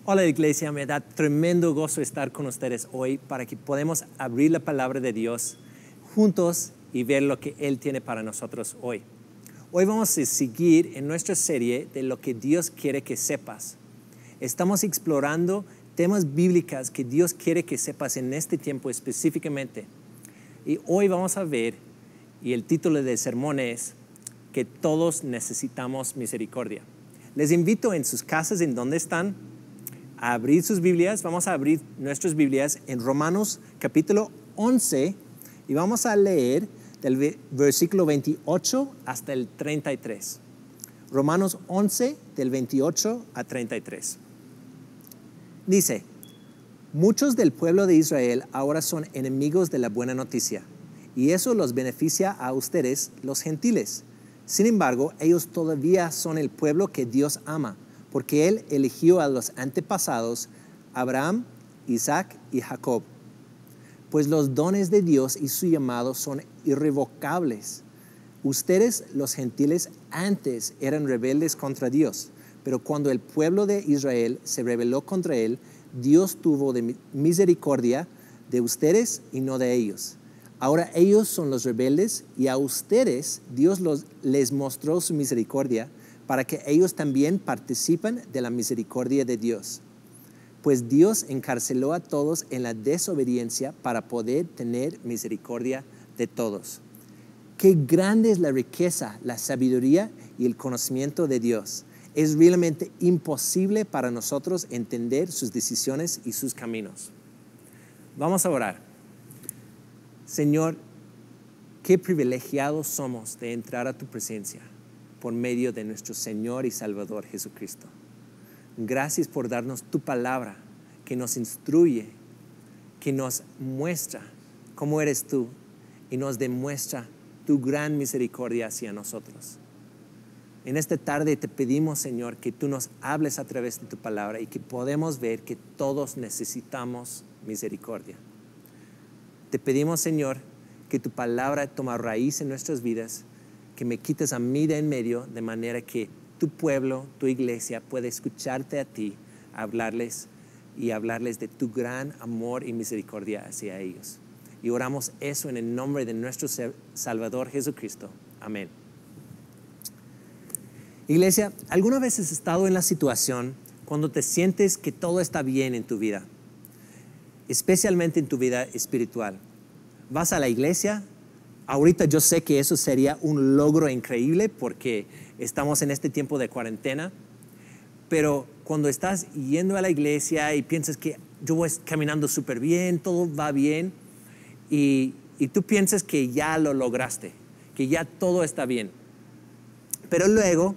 Hola iglesia, me da tremendo gozo estar con ustedes hoy para que podamos abrir la palabra de Dios juntos y ver lo que Él tiene para nosotros hoy. Hoy vamos a seguir en nuestra serie de lo que Dios quiere que sepas. Estamos explorando temas bíblicos que Dios quiere que sepas en este tiempo específicamente. Y hoy vamos a ver, y el título del sermón es, que todos necesitamos misericordia. Les invito en sus casas, en donde están, a abrir sus Biblias. Vamos a abrir nuestras Biblias en Romanos capítulo 11 y vamos a leer del versículo 28 hasta el 33. Romanos 11 del 28 a 33. Dice: muchos del pueblo de Israel ahora son enemigos de la buena noticia, y eso los beneficia a ustedes, los gentiles. Sin embargo, ellos todavía son el pueblo que Dios ama, porque Él eligió a los antepasados, Abraham, Isaac y Jacob. Pues los dones de Dios y su llamado son irrevocables. Ustedes, los gentiles, antes eran rebeldes contra Dios, pero cuando el pueblo de Israel se rebeló contra Él, Dios tuvo misericordia de ustedes y no de ellos. Ahora ellos son los rebeldes y a ustedes Dios les mostró su misericordia, para que ellos también participen de la misericordia de Dios. Pues Dios encarceló a todos en la desobediencia para poder tener misericordia de todos. Qué grande es la riqueza, la sabiduría y el conocimiento de Dios. Es realmente imposible para nosotros entender sus decisiones y sus caminos. Vamos a orar. Señor, qué privilegiados somos de entrar a tu presencia por medio de nuestro Señor y Salvador Jesucristo. Gracias por darnos tu palabra que nos instruye, que nos muestra cómo eres tú y nos demuestra tu gran misericordia hacia nosotros. En esta tarde te pedimos, Señor, que tú nos hables a través de tu palabra y que podemos ver que todos necesitamos misericordia. Te pedimos, Señor, que tu palabra tome raíz en nuestras vidas, que me quites a mí de en medio, de manera que tu pueblo, tu iglesia pueda escucharte a ti, hablarles de tu gran amor y misericordia hacia ellos. Y oramos eso en el nombre de nuestro Salvador Jesucristo. Amén. Iglesia, ¿alguna vez has estado en la situación cuando te sientes que todo está bien en tu vida? Especialmente en tu vida espiritual. Vas a la iglesia. Ahorita yo sé que eso sería un logro increíble porque estamos en este tiempo de cuarentena, pero cuando estás yendo a la iglesia y piensas que yo voy caminando súper bien, todo va bien, y tú piensas que ya lo lograste, que ya todo está bien. Pero luego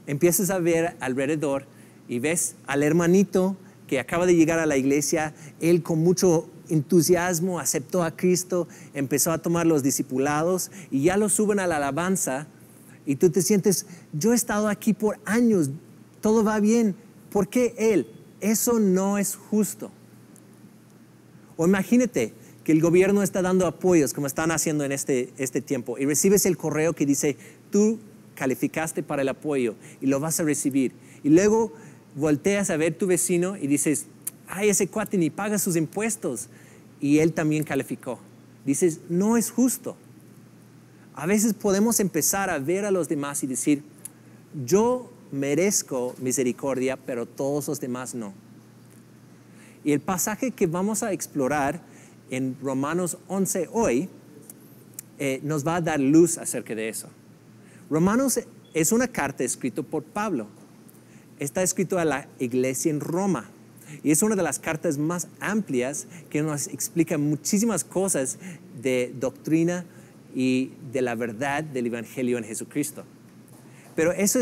empiezas a ver alrededor y ves al hermanito que acaba de llegar a la iglesia, él con mucho entusiasmo aceptó a Cristo, empezó a tomar los discipulados y ya lo suben a la alabanza y tú te sientes, yo he estado aquí por años, todo va bien, ¿por qué él? Eso no es justo. O imagínate que el gobierno está dando apoyos como están haciendo en este tiempo y recibes el correo que dice, tú calificaste para el apoyo y lo vas a recibir. Y luego volteas a ver tu vecino y dices, ay, ese cuate ni paga sus impuestos y él también calificó. Dices, no es justo. A veces podemos empezar a ver a los demás y decir, yo merezco misericordia, pero todos los demás no. Y el pasaje que vamos a explorar en Romanos 11 hoy nos va a dar luz acerca de eso. Romanos es una carta escrita por Pablo. Está escrito a la iglesia en Roma. Y es una de las cartas más amplias que nos explica muchísimas cosas de doctrina y de la verdad del Evangelio en Jesucristo. Pero eso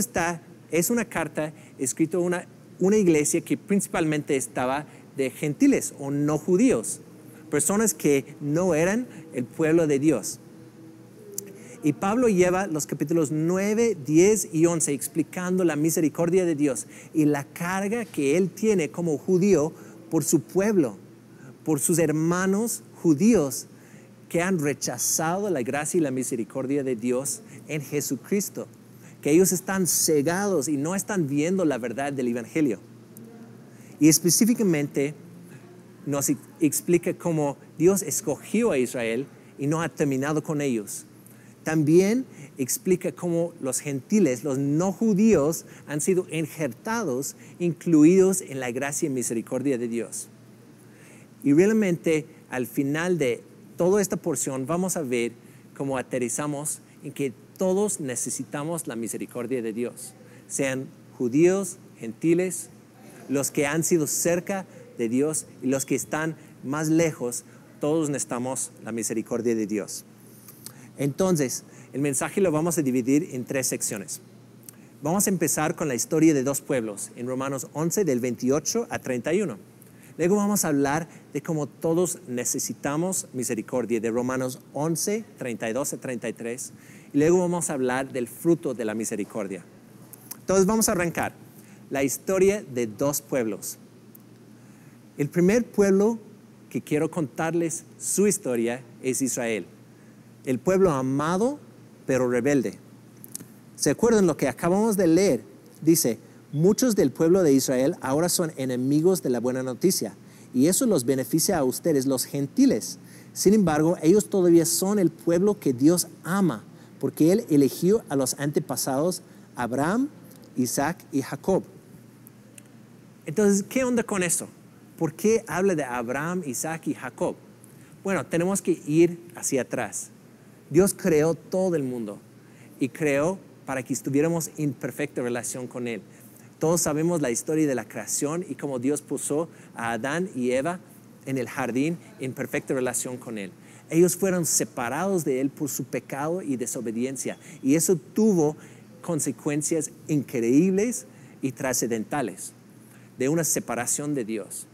es una carta escrita a una iglesia que principalmente estaba de gentiles o no judíos, personas que no eran el pueblo de Dios. Y Pablo lleva los capítulos 9, 10 y 11 explicando la misericordia de Dios y la carga que él tiene como judío por su pueblo, por sus hermanos judíos que han rechazado la gracia y la misericordia de Dios en Jesucristo, que ellos están cegados y no están viendo la verdad del Evangelio. Y específicamente nos explica cómo Dios escogió a Israel y no ha terminado con ellos. También explica cómo los gentiles, los no judíos, han sido injertados, incluidos en la gracia y misericordia de Dios. Y realmente al final de toda esta porción vamos a ver cómo aterrizamos en que todos necesitamos la misericordia de Dios, sean judíos, gentiles, los que han sido cerca de Dios y los que están más lejos, todos necesitamos la misericordia de Dios. Entonces, el mensaje lo vamos a dividir en 3 secciones. Vamos a empezar con la historia de 2 pueblos, en Romanos 11, del 28 a 31. Luego vamos a hablar de cómo todos necesitamos misericordia, de Romanos 11, 32 a 33. Y luego vamos a hablar del fruto de la misericordia. Entonces vamos a arrancar la historia de 2 pueblos. El primer pueblo que quiero contarles su historia es Israel. El pueblo amado, pero rebelde. ¿Se acuerdan lo que acabamos de leer? Dice, muchos del pueblo de Israel ahora son enemigos de la buena noticia, y eso los beneficia a ustedes, los gentiles. Sin embargo, ellos todavía son el pueblo que Dios ama, porque Él eligió a los antepasados Abraham, Isaac y Jacob. Entonces, ¿qué onda con eso? ¿Por qué habla de Abraham, Isaac y Jacob? Bueno, tenemos que ir hacia atrás. Dios creó todo el mundo y creó para que estuviéramos en perfecta relación con Él. Todos sabemos la historia de la creación y cómo Dios puso a Adán y Eva en el jardín en perfecta relación con Él. Ellos fueron separados de Él por su pecado y desobediencia, y eso tuvo consecuencias increíbles y trascendentales de una separación de Dios.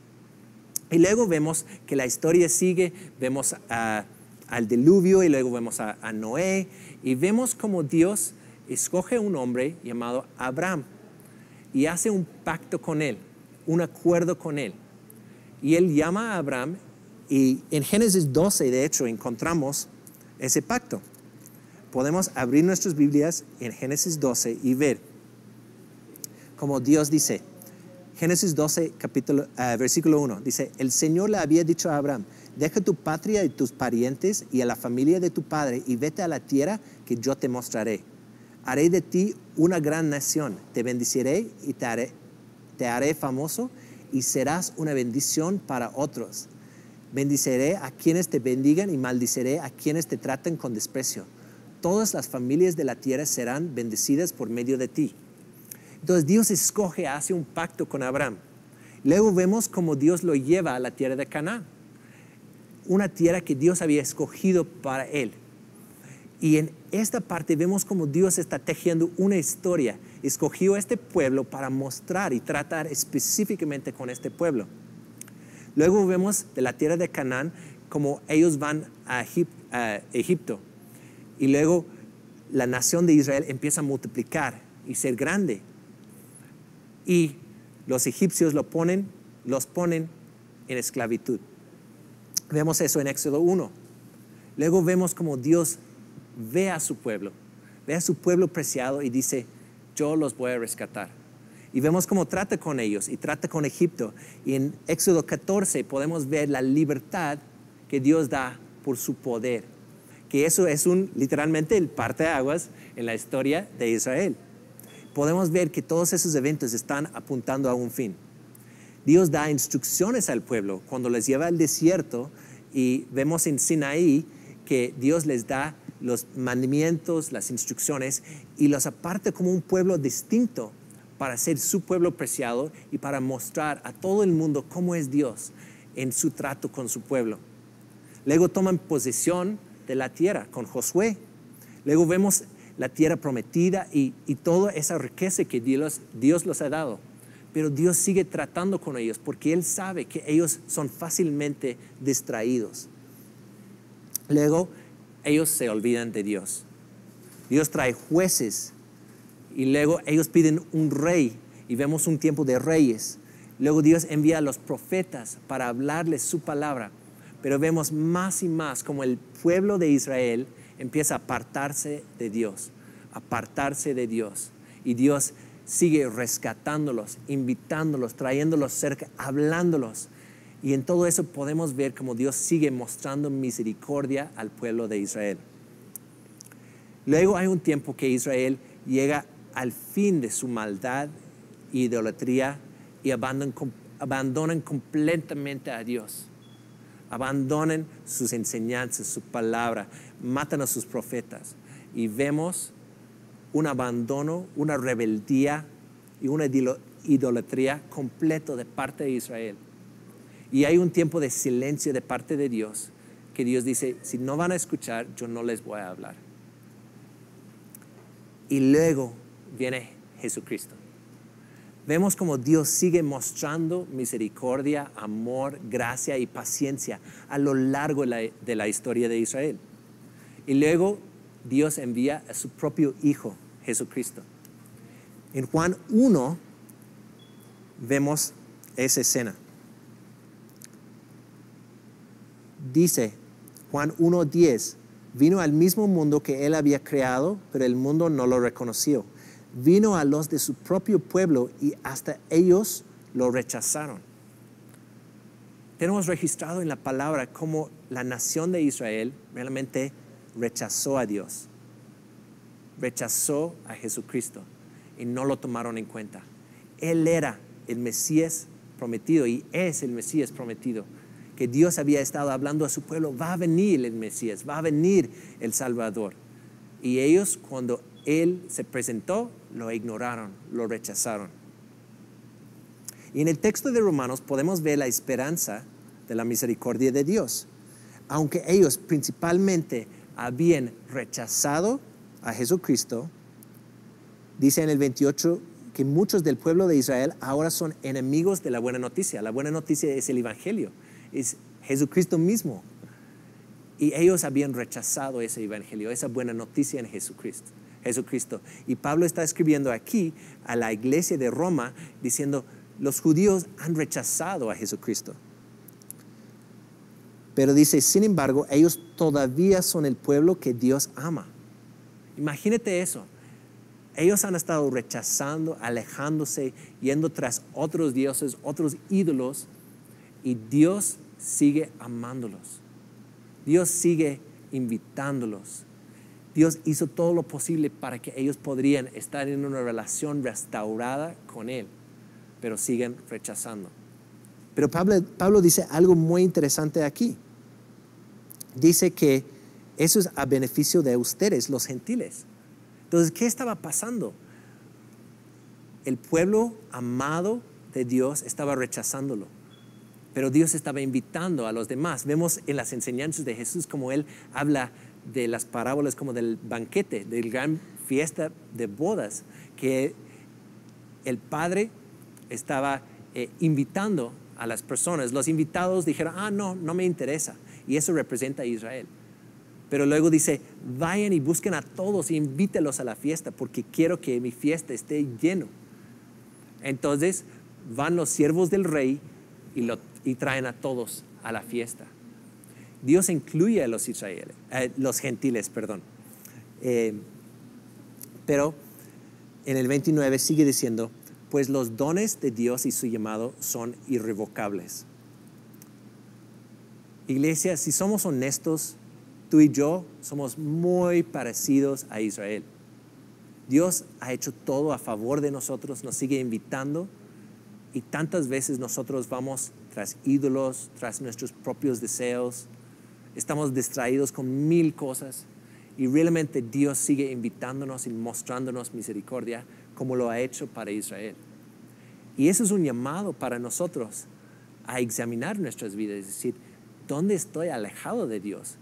Y luego vemos que la historia sigue, vemos al diluvio y luego vemos a Noé, y vemos cómo Dios escoge un hombre llamado Abraham y hace un pacto con él, un acuerdo con él. Y él llama a Abraham, y en Génesis 12 de hecho encontramos ese pacto. Podemos abrir nuestras Biblias en Génesis 12 y ver cómo Dios dice. Génesis 12, versículo 1, dice, el Señor le había dicho a Abraham, deja tu patria y tus parientes y a la familia de tu padre y vete a la tierra que yo te mostraré. Haré de ti una gran nación, te bendeciré y te haré famoso y serás una bendición para otros. Bendiciré a quienes te bendigan y maldiciré a quienes te traten con desprecio. Todas las familias de la tierra serán bendecidas por medio de ti. Entonces Dios escoge, hace un pacto con Abraham. Luego vemos cómo Dios lo lleva a la tierra de Canaán, una tierra que Dios había escogido para él. Y en esta parte vemos cómo Dios está tejiendo una historia. Escogió este pueblo para mostrar y tratar específicamente con este pueblo. Luego vemos de la tierra de Canaán cómo ellos van a Egipto. Y luego la nación de Israel empieza a multiplicar y ser grande. Y los egipcios los ponen en esclavitud. Vemos eso en Éxodo 1. Luego vemos cómo Dios ve a su pueblo preciado y dice, yo los voy a rescatar. Y vemos cómo trata con ellos y trata con Egipto. Y en Éxodo 14 podemos ver la libertad que Dios da por su poder. Que eso es literalmente el parteaguas en la historia de Israel. Podemos ver que todos esos eventos están apuntando a un fin. Dios da instrucciones al pueblo cuando les lleva al desierto, y vemos en Sinaí que Dios les da los mandamientos, las instrucciones, y los aparta como un pueblo distinto para ser su pueblo preciado y para mostrar a todo el mundo cómo es Dios en su trato con su pueblo. Luego toman posesión de la tierra con Josué. Luego vemos la tierra prometida y toda esa riqueza que Dios los ha dado. Pero Dios sigue tratando con ellos porque Él sabe que ellos son fácilmente distraídos. Luego ellos se olvidan de Dios. Dios trae jueces y luego ellos piden un rey y vemos un tiempo de reyes. Luego Dios envía a los profetas para hablarles su palabra. Pero vemos más y más como el pueblo de Israel empieza a apartarse de Dios. Y Dios sigue rescatándolos, invitándolos, trayéndolos cerca, hablándolos. Y en todo eso podemos ver cómo Dios sigue mostrando misericordia al pueblo de Israel. Luego hay un tiempo que Israel llega al fin de su maldad e idolatría y abandonan completamente a Dios. Abandonan sus enseñanzas, su palabra, matan a sus profetas. Y vemos un abandono, una rebeldía y una idolatría completo de parte de Israel. Y hay un tiempo de silencio de parte de Dios, que Dios dice, si no van a escuchar, yo no les voy a hablar. Y luego viene Jesucristo. Vemos como Dios sigue mostrando misericordia, amor, gracia y paciencia a lo largo de la historia de Israel. Y luego Dios envía a su propio Hijo, Jesucristo. En Juan 1 vemos esa escena. Dice Juan 1:10, vino al mismo mundo que él había creado, pero el mundo no lo reconoció. Vino a los de su propio pueblo y hasta ellos lo rechazaron. Tenemos registrado en la palabra cómo la nación de Israel realmente rechazó a Dios. Rechazó a Jesucristo y no lo tomaron en cuenta. Él era el Mesías prometido y es el Mesías prometido, que Dios había estado hablando a su pueblo, va a venir el Mesías, va a venir el Salvador. Y ellos, cuando Él se presentó, lo ignoraron, lo rechazaron. Y en el texto de Romanos podemos ver la esperanza de la misericordia de Dios. Aunque ellos principalmente habían rechazado a Jesucristo, dice en el 28 que muchos del pueblo de Israel ahora son enemigos de la buena noticia. La buena noticia es el Evangelio, es Jesucristo mismo. Y ellos habían rechazado ese Evangelio, esa buena noticia en Jesucristo. Y Pablo está escribiendo aquí a la iglesia de Roma diciendo, los judíos han rechazado a Jesucristo. Pero dice, sin embargo, ellos todavía son el pueblo que Dios ama. Imagínate eso. Ellos han estado rechazando, alejándose, yendo tras otros dioses, otros ídolos, y Dios sigue amándolos. Dios sigue invitándolos. Dios hizo todo lo posible para que ellos podrían estar en una relación restaurada con Él, pero siguen rechazando. Pero Pablo dice algo muy interesante aquí. Dice que eso es a beneficio de ustedes, los gentiles. Entonces, ¿qué estaba pasando? El pueblo amado de Dios estaba rechazándolo, pero Dios estaba invitando a los demás. Vemos en las enseñanzas de Jesús como Él habla de las parábolas como del banquete, del gran fiesta de bodas, que el Padre estaba invitando a las personas. Los invitados dijeron, no me interesa. Y eso representa a Israel. Pero luego dice, vayan y busquen a todos e invítelos a la fiesta, porque quiero que mi fiesta esté lleno. Entonces van los siervos del rey y traen a todos a la fiesta. Dios incluye a los gentiles. Pero en el 29 sigue diciendo, pues los dones de Dios y su llamado son irrevocables. Iglesia, si somos honestos, tú y yo somos muy parecidos a Israel. Dios ha hecho todo a favor de nosotros, nos sigue invitando, y tantas veces nosotros vamos tras ídolos, tras nuestros propios deseos. Estamos distraídos con 1000 cosas, y realmente Dios sigue invitándonos y mostrándonos misericordia como lo ha hecho para Israel. Y eso es un llamado para nosotros a examinar nuestras vidas, es decir, ¿dónde estoy alejado de Dios?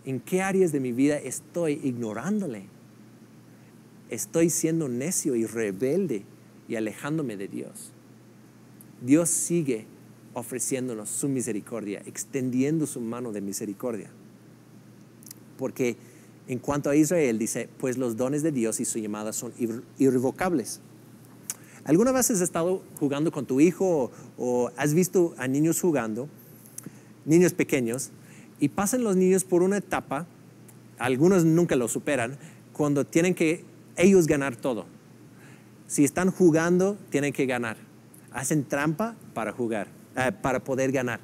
¿En qué áreas de mi vida estoy ignorándole? Estoy siendo necio y rebelde y alejándome de Dios. Dios sigue ofreciéndonos su misericordia, extendiendo su mano de misericordia. Porque en cuanto a Israel dice, pues los dones de Dios y su llamada son irrevocables. ¿Alguna vez has estado jugando con tu hijo o has visto a niños jugando, niños pequeños, y pasan los niños por una etapa, algunos nunca lo superan, cuando tienen que ellos ganar todo? Si están jugando, tienen que ganar. Hacen trampa para jugar, para poder ganar.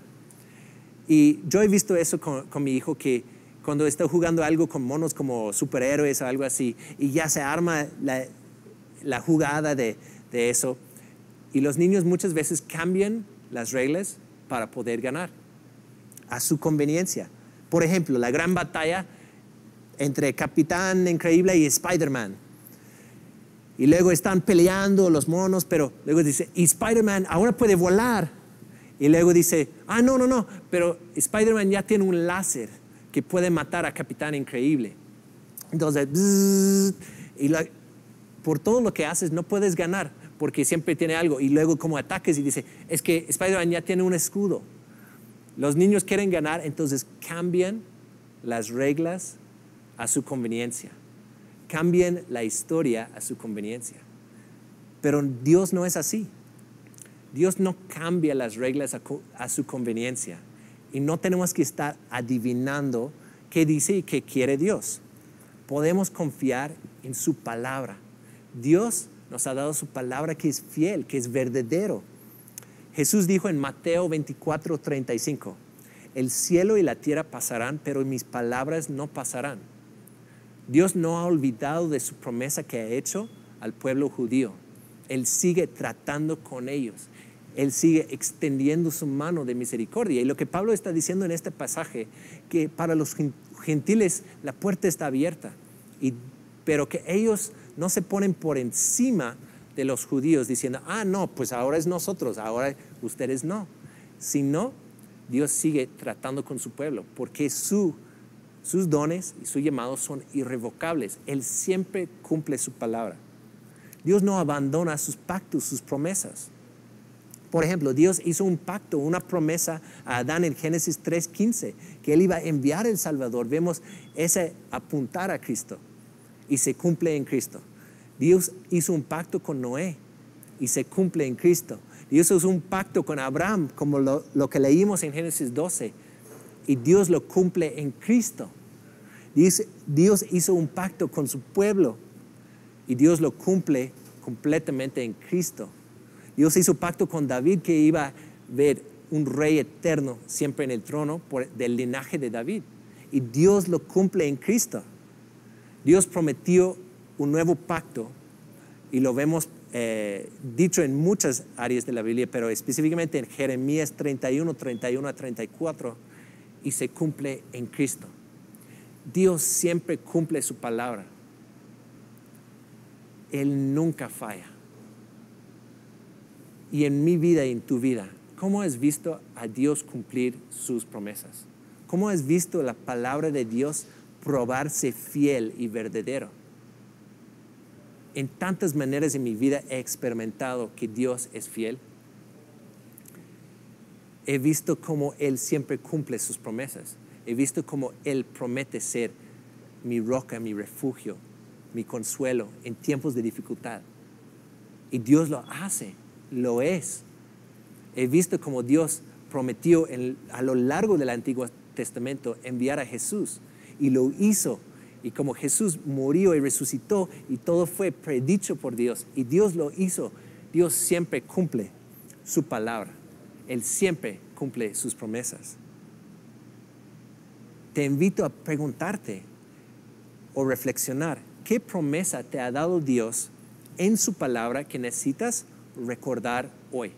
Y yo he visto eso con mi hijo, que cuando está jugando algo con monos como superhéroes o algo así, y ya se arma la jugada de eso, y los niños muchas veces cambian las reglas para poder ganar a su conveniencia. Por ejemplo, la gran batalla entre Capitán Increíble y Spider-Man. Y luego están peleando los monos, pero luego dice, y Spider-Man ahora puede volar. Y luego dice, no, pero Spider-Man ya tiene un láser que puede matar a Capitán Increíble. Entonces, por todo lo que haces no puedes ganar, porque siempre tiene algo. Y luego como ataques y dice, es que Spider-Man ya tiene un escudo. Los niños quieren ganar, entonces cambian las reglas a su conveniencia. Cambian la historia a su conveniencia. Pero Dios no es así. Dios no cambia las reglas a su conveniencia. Y no tenemos que estar adivinando qué dice y qué quiere Dios. Podemos confiar en su palabra. Dios nos ha dado su palabra que es fiel, que es verdadero. Jesús dijo en Mateo 24:35, el cielo y la tierra pasarán, pero mis palabras no pasarán. Dios no ha olvidado de su promesa que ha hecho al pueblo judío. Él sigue tratando con ellos. Él sigue extendiendo su mano de misericordia. Y lo que Pablo está diciendo en este pasaje, que para los gentiles la puerta está abierta, pero que ellos no se ponen por encima de los judíos diciendo, no, pues ahora es nosotros, ahora ustedes no. Sino Dios sigue tratando con su pueblo, porque sus dones y su llamado son irrevocables. Él siempre cumple su palabra. Dios no abandona sus pactos, sus promesas. Por ejemplo, Dios hizo un pacto, una promesa a Adán en Génesis 3:15, que Él iba a enviar el Salvador. Vemos ese apuntar a Cristo y se cumple en Cristo. Dios hizo un pacto con Noé y se cumple en Cristo. Dios hizo un pacto con Abraham, como lo que leímos en Génesis 12, y Dios lo cumple en Cristo. Dios hizo un pacto con su pueblo y Dios lo cumple completamente en Cristo. Dios hizo pacto con David, que iba a ver un rey eterno siempre en el trono del linaje de David, y Dios lo cumple en Cristo. Dios prometió un nuevo pacto y lo vemos dicho en muchas áreas de la Biblia, pero específicamente en Jeremías 31:31-34, y se cumple en Cristo. Dios siempre cumple su palabra. Él nunca falla. Y en mi vida y en tu vida, ¿cómo has visto a Dios cumplir sus promesas? ¿Cómo has visto la palabra de Dios probarse fiel y verdadero? En tantas maneras en mi vida he experimentado que Dios es fiel. He visto cómo Él siempre cumple sus promesas. He visto cómo Él promete ser mi roca, mi refugio, mi consuelo en tiempos de dificultad. Y Dios lo hace, lo es. He visto cómo Dios prometió a lo largo del Antiguo Testamento enviar a Jesús, y lo hizo. Y como Jesús murió y resucitó y todo fue predicho por Dios y Dios lo hizo, Dios siempre cumple su palabra. Él siempre cumple sus promesas. Te invito a preguntarte o reflexionar, ¿qué promesa te ha dado Dios en su palabra que necesitas recordar hoy?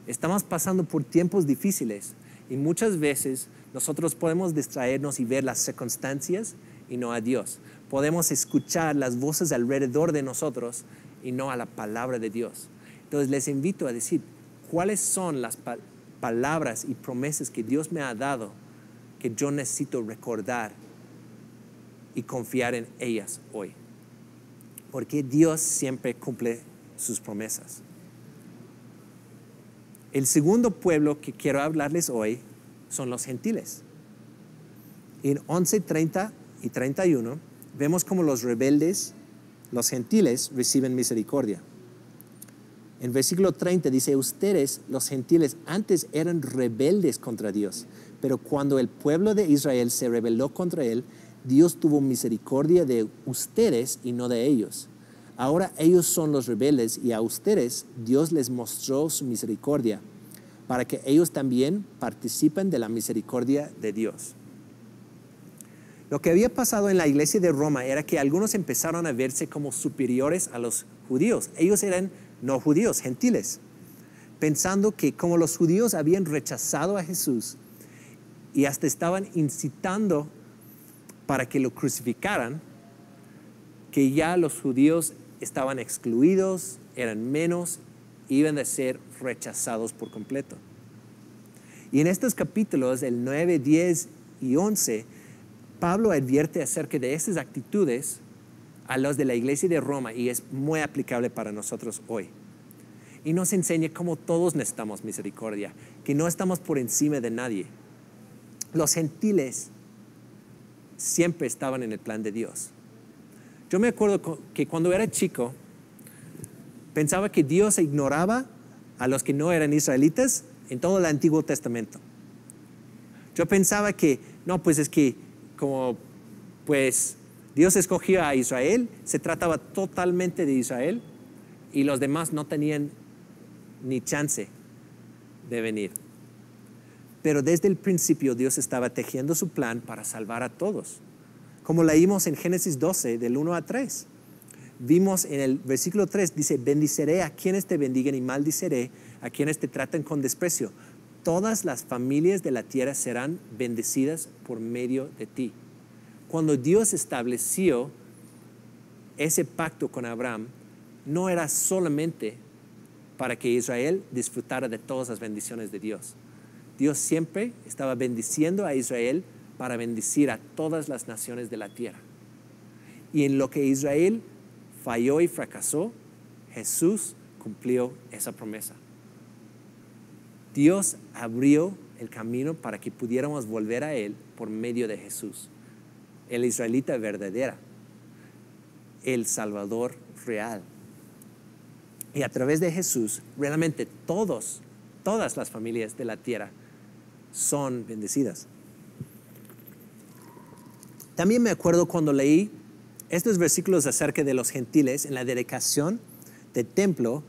Estamos pasando por tiempos difíciles y muchas veces nosotros podemos distraernos y ver las circunstancias y no a Dios. Podemos escuchar las voces alrededor de nosotros y no a la palabra de Dios. Entonces les invito a decir, ¿cuáles son las palabras y promesas que Dios me ha dado que yo necesito recordar y confiar en ellas hoy? Porque Dios siempre cumple sus promesas. El segundo pueblo que quiero hablarles hoy son los gentiles. En 11:30 y 31 vemos cómo los rebeldes, los gentiles, reciben misericordia. En versículo 30 dice, ustedes, los gentiles, antes eran rebeldes contra Dios, pero cuando el pueblo de Israel se rebeló contra él, Dios tuvo misericordia de ustedes y no de ellos. Ahora ellos son los rebeldes y a ustedes Dios les mostró su misericordia para que ellos también participen de la misericordia de Dios. Lo que había pasado en la iglesia de Roma era que algunos empezaron a verse como superiores a los judíos. Ellos eran no judíos, gentiles, pensando que como los judíos habían rechazado a Jesús y hasta estaban incitando para que lo crucificaran, que ya los judíos estaban excluidos, eran menos, iban a ser rechazados por completo. Y en estos capítulos, el 9, 10 y 11, Pablo advierte acerca de esas actitudes a los de la iglesia de Roma y es muy aplicable para nosotros hoy. Y nos enseña cómo todos necesitamos misericordia, que no estamos por encima de nadie. Los gentiles siempre estaban en el plan de Dios. Yo me acuerdo que cuando era chico, pensaba que Dios ignoraba a los que no eran israelitas en todo el Antiguo Testamento. Yo pensaba que, no, pues es que como pues Dios escogió a Israel, se trataba totalmente de Israel y los demás no tenían ni chance de venir. Pero desde el principio Dios estaba tejiendo su plan para salvar a todos. Como leímos en Génesis 12, del 1 a 3. Vimos en el versículo 3, dice, bendiciré a quienes te bendigan y maldiciré a quienes te traten con desprecio. Todas las familias de la tierra serán bendecidas por medio de ti. Cuando Dios estableció ese pacto con Abraham, no era solamente para que Israel disfrutara de todas las bendiciones de Dios. Dios siempre estaba bendiciendo a Israel para bendecir a todas las naciones de la tierra. Y en lo que Israel falló y fracasó, Jesús cumplió esa promesa. Dios abrió el camino para que pudiéramos volver a Él por medio de Jesús, el israelita verdadero, el Salvador real. Y a través de Jesús, realmente todas las familias de la tierra son bendecidas. También me acuerdo cuando leí estos versículos acerca de los gentiles en la dedicación del templo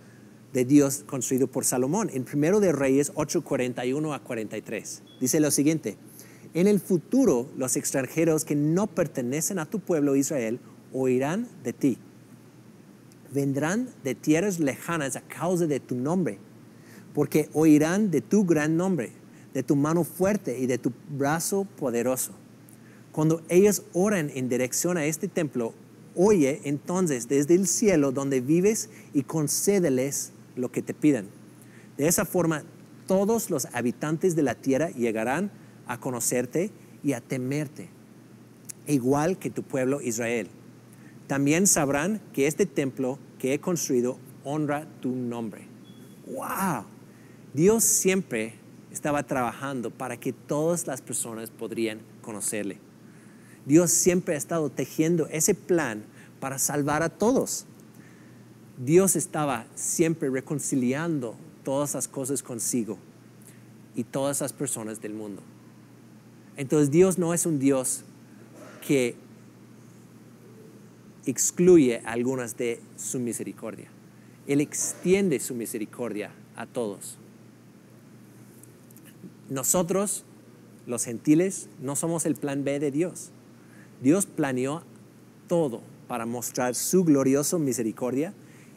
de Dios construido por Salomón. En 1 de Reyes 8, 41 a 43. Dice lo siguiente: en el futuro los extranjeros que no pertenecen a tu pueblo Israel oirán de ti. Vendrán de tierras lejanas a causa de tu nombre, porque oirán de tu gran nombre, de tu mano fuerte y de tu brazo poderoso. Cuando ellos oran en dirección a este templo, oye entonces desde el cielo donde vives y concédeles lo que te pidan. De esa forma, todos los habitantes de la tierra llegarán a conocerte y a temerte, igual que tu pueblo Israel. También sabrán que este templo que he construido honra tu nombre. ¡Wow! Dios siempre estaba trabajando para que todas las personas podrían conocerle. Dios siempre ha estado tejiendo ese plan para salvar a todos. Dios estaba siempre reconciliando todas las cosas consigo y todas las personas del mundo. Entonces Dios no es un Dios que excluye algunas de su misericordia. Él extiende su misericordia a todos. Nosotros, los gentiles, no somos el plan B de Dios. Dios planeó todo para mostrar su gloriosa misericordia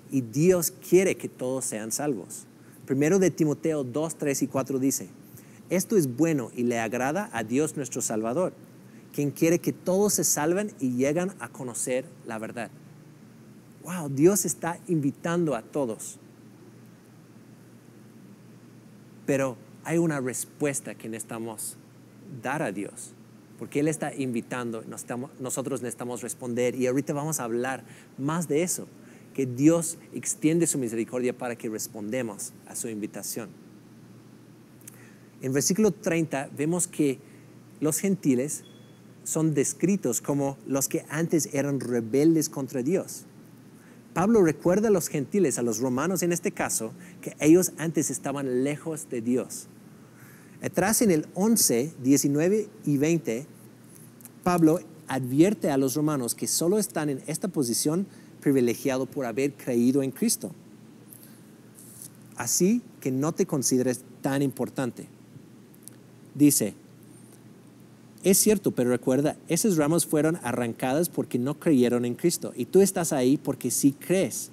y Dios quiere que todos sean salvos. 1 de Timoteo 2, 3 y 4 dice: esto es bueno y le agrada a Dios nuestro Salvador, quien quiere que todos se salven y lleguen a conocer la verdad. Wow, Dios está invitando a todos. Pero hay una respuesta que necesitamos dar a Dios, porque Él está invitando, nosotros necesitamos responder, y ahorita vamos a hablar más de eso, que Dios extiende su misericordia para que respondamos a su invitación. En versículo 30 vemos que los gentiles son descritos como los que antes eran rebeldes contra Dios. Pablo recuerda a los gentiles, a los romanos en este caso, que ellos antes estaban lejos de Dios. Atrás en el 11, 19 y 20, Pablo advierte a los romanos que solo están en esta posición privilegiado por haber creído en Cristo. Así que no te consideres tan importante. Dice, es cierto, pero recuerda, esas ramas fueron arrancadas porque no creyeron en Cristo. Y tú estás ahí porque sí crees.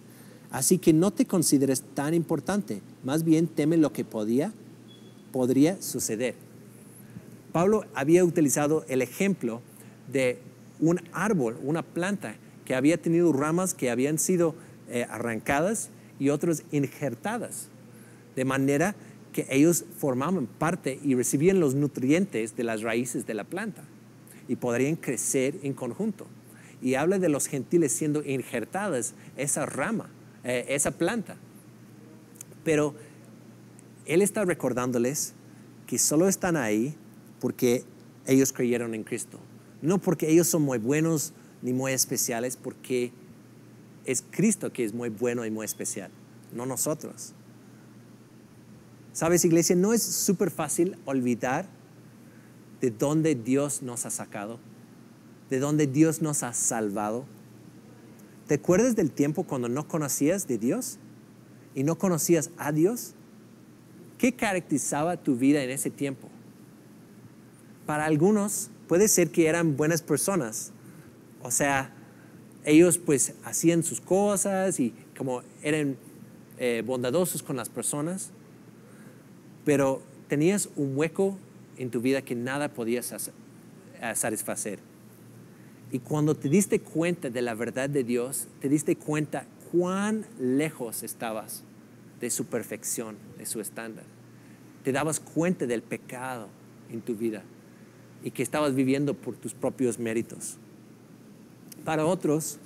Así que no te consideres tan importante. Más bien teme lo que podría suceder. Pablo había utilizado el ejemplo de un árbol, una planta que había tenido ramas que habían sido arrancadas y otras injertadas, de manera que ellos formaban parte y recibían los nutrientes de las raíces de la planta y podrían crecer en conjunto. Y habla de los gentiles siendo injertadas esa rama, esa planta. Pero él está recordándoles que solo están ahí porque ellos creyeron en Cristo. No porque ellos son muy buenos ni muy especiales, porque es Cristo que es muy bueno y muy especial, no nosotros. ¿Sabes, iglesia? No es súper fácil olvidar de dónde Dios nos ha sacado, de dónde Dios nos ha salvado. ¿Te acuerdas del tiempo cuando no conocías de Dios y no conocías a Dios? ¿Qué caracterizaba tu vida en ese tiempo? Para algunos puede ser que eran buenas personas. O sea, ellos pues hacían sus cosas y como eran bondadosos con las personas. Pero tenías un hueco en tu vida que nada podías satisfacer. Y cuando te diste cuenta de la verdad de Dios, te diste cuenta cuán lejos estabas de su perfección, de su estándar. Te dabas cuenta del pecado en tu vida y que estabas viviendo por tus propios méritos. Para otros,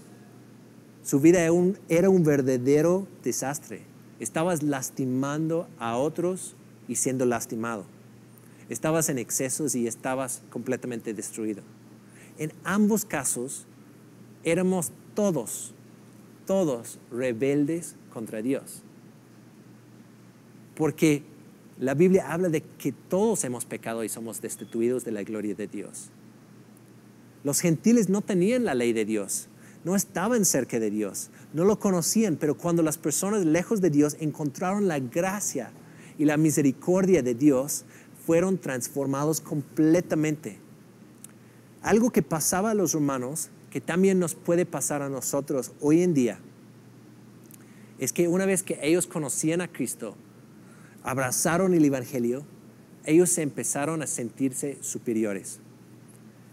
su vida era un verdadero desastre. Estabas lastimando a otros y siendo lastimado. Estabas en excesos y estabas completamente destruido. En ambos casos, éramos todos rebeldes contra Dios. Porque la Biblia habla de que todos hemos pecado y somos destituidos de la gloria de Dios. Los gentiles no tenían la ley de Dios, no estaban cerca de Dios, no lo conocían, pero cuando las personas lejos de Dios encontraron la gracia y la misericordia de Dios, fueron transformados completamente. Algo que pasaba a los romanos, que también nos puede pasar a nosotros hoy en día, es que una vez que ellos conocían a Cristo, abrazaron el Evangelio, ellos empezaron a sentirse superiores.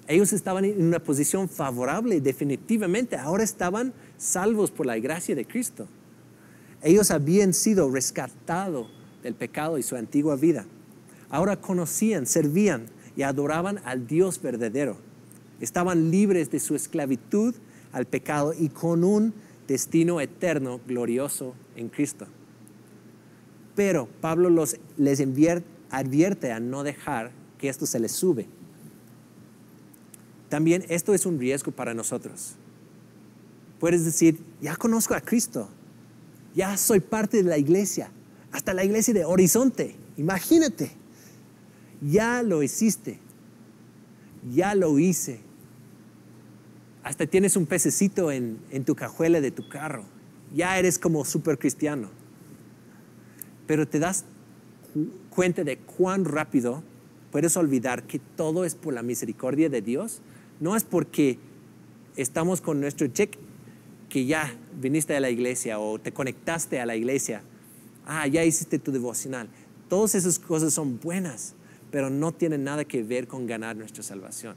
Ellos estaban en una posición favorable, definitivamente. Ahora estaban salvos por la gracia de Cristo. Ellos habían sido rescatados del pecado y su antigua vida. Ahora conocían, servían y adoraban al Dios verdadero. Estaban libres de su esclavitud al pecado y con un destino eterno glorioso en Cristo. Pero Pablo les advierte a no dejar que esto se les sube. También esto es un riesgo para nosotros. Puedes decir, ya conozco a Cristo, ya soy parte de la iglesia, hasta la iglesia de Horizonte, imagínate, ya lo hiciste, ya lo hice. Hasta tienes un pececito en tu cajuela de tu carro, ya eres como súper cristiano. Pero te das cuenta de cuán rápido puedes olvidar que todo es por la misericordia de Dios. No es porque estamos con nuestro check que ya viniste a la iglesia o te conectaste a la iglesia. Ya hiciste tu devocional. Todas esas cosas son buenas, pero no tienen nada que ver con ganar nuestra salvación.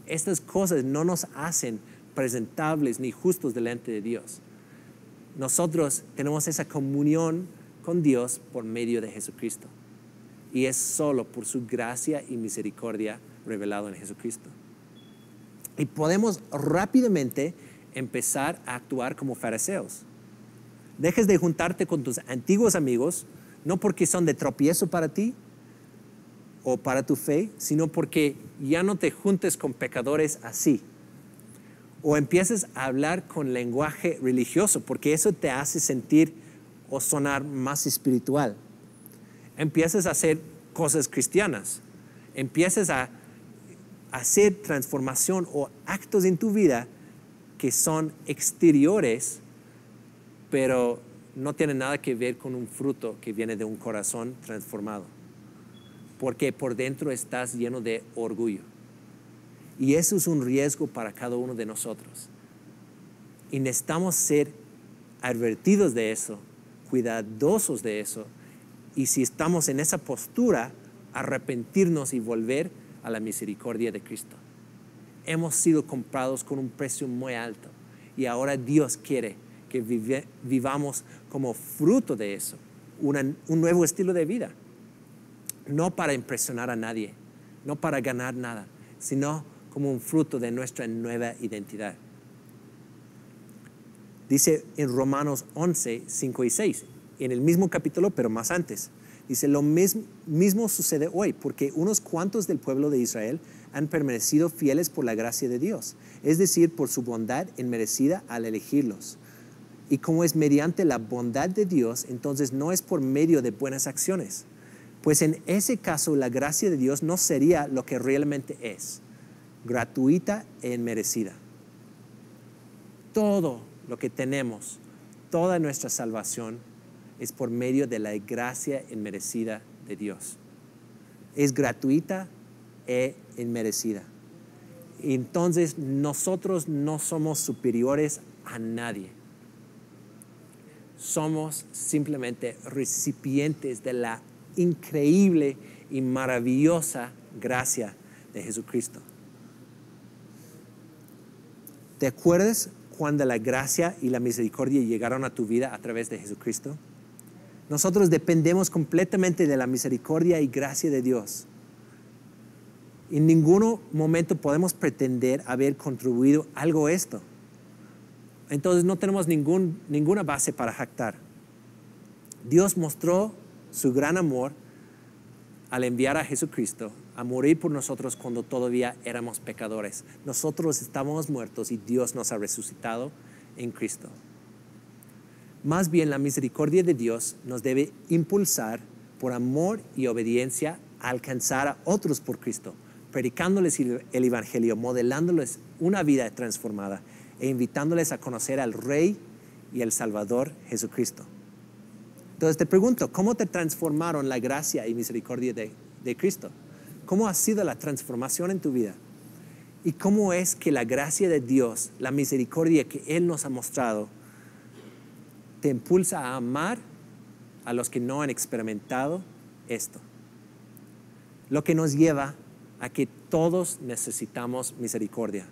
Estas cosas no nos hacen presentables ni justos delante de Dios. Nosotros tenemos esa comunión con Dios por medio de Jesucristo. Y es solo por su gracia y misericordia revelado en Jesucristo. Y podemos rápidamente empezar a actuar como fariseos. Dejes de juntarte con tus antiguos amigos, no porque son de tropiezo para ti o para tu fe, sino porque ya no te juntes con pecadores así. O empieces a hablar con lenguaje religioso, porque eso te hace sentir o sonar más espiritual. Empiezas a hacer cosas cristianas. Empiezas a hacer transformación o actos en tu vida que son exteriores, pero no tienen nada que ver con un fruto que viene de un corazón transformado. Porque por dentro estás lleno de orgullo. Y eso es un riesgo para cada uno de nosotros. Y necesitamos ser advertidos de eso, cuidadosos de eso. Y si estamos en esa postura, arrepentirnos y volver a la misericordia de Cristo. Hemos sido comprados con un precio muy alto. Y ahora Dios quiere que vivamos como fruto de eso. Un nuevo estilo de vida. No para impresionar a nadie, no para ganar nada, sino como un fruto de nuestra nueva identidad. Dice en Romanos 11, 5 y 6, en el mismo capítulo, pero más antes. Dice, lo mismo sucede hoy, porque unos cuantos del pueblo de Israel han permanecido fieles por la gracia de Dios, es decir, por su bondad inmerecida al elegirlos. Y como es mediante la bondad de Dios, entonces no es por medio de buenas acciones. Pues en ese caso la gracia de Dios no sería lo que realmente es, gratuita e inmerecida. Todo lo que tenemos, toda nuestra salvación es por medio de la gracia inmerecida de Dios. Es gratuita e inmerecida. Entonces nosotros no somos superiores a nadie. Somos simplemente recipientes de la increíble y maravillosa gracia de Jesucristo. ¿Te acuerdas cuando la gracia y la misericordia llegaron a tu vida a través de Jesucristo? Nosotros dependemos completamente de la misericordia y gracia de Dios. En ningún momento podemos pretender haber contribuido algo a esto. Entonces no tenemos ninguna base para jactar. Dios mostró su gran amor al enviar a Jesucristo a morir por nosotros cuando todavía éramos pecadores. Nosotros estábamos muertos y Dios nos ha resucitado en Cristo. Más bien, la misericordia de Dios nos debe impulsar por amor y obediencia a alcanzar a otros por Cristo, predicándoles el Evangelio, modelándoles una vida transformada e invitándoles a conocer al Rey y al Salvador Jesucristo. Entonces te pregunto, ¿cómo te transformaron la gracia y misericordia de Cristo? ¿Cómo ha sido la transformación en tu vida? ¿Y cómo es que la gracia de Dios, la misericordia que Él nos ha mostrado, te impulsa a amar a los que no han experimentado esto? Lo que nos lleva a que todos necesitamos misericordia.